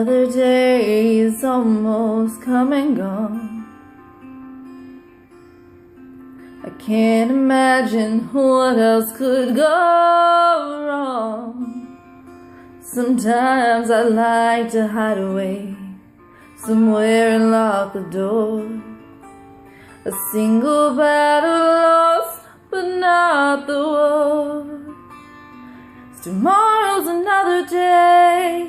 Another day is almost come and gone. I can't imagine what else could go wrong. Sometimes I like to hide away somewhere and lock the door. A single battle lost, but not the war. Tomorrow's another day,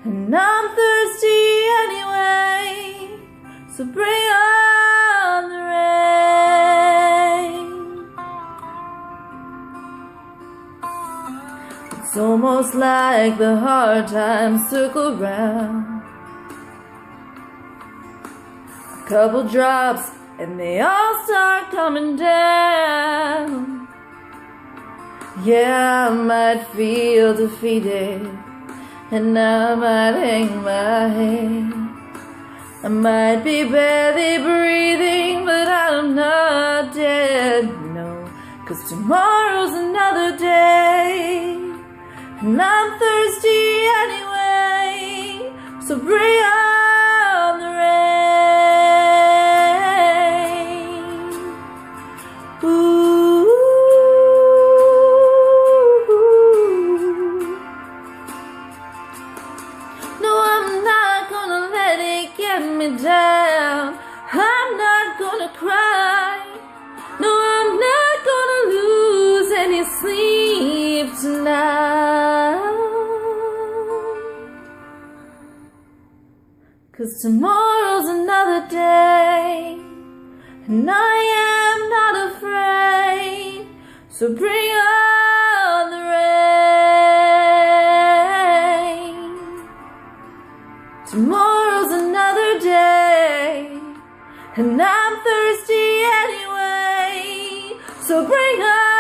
and I'm thirsty anyway, so bring on the rain. It's almost like the hard times circle round. A couple drops and they all start coming down. Yeah, I might feel defeated, and I might hang my head. I might be barely breathing, but I'm not dead, no. 'Cause tomorrow's another day, and I'm thirsty anyway, so bring on the rain. Ooh. Get me down. I'm not gonna cry. No, I'm not gonna lose any sleep tonight. 'Cause tomorrow's another day, and I am not afraid, so bring on the rain. Tomorrow's another day, and I'm thirsty anyway, so bring on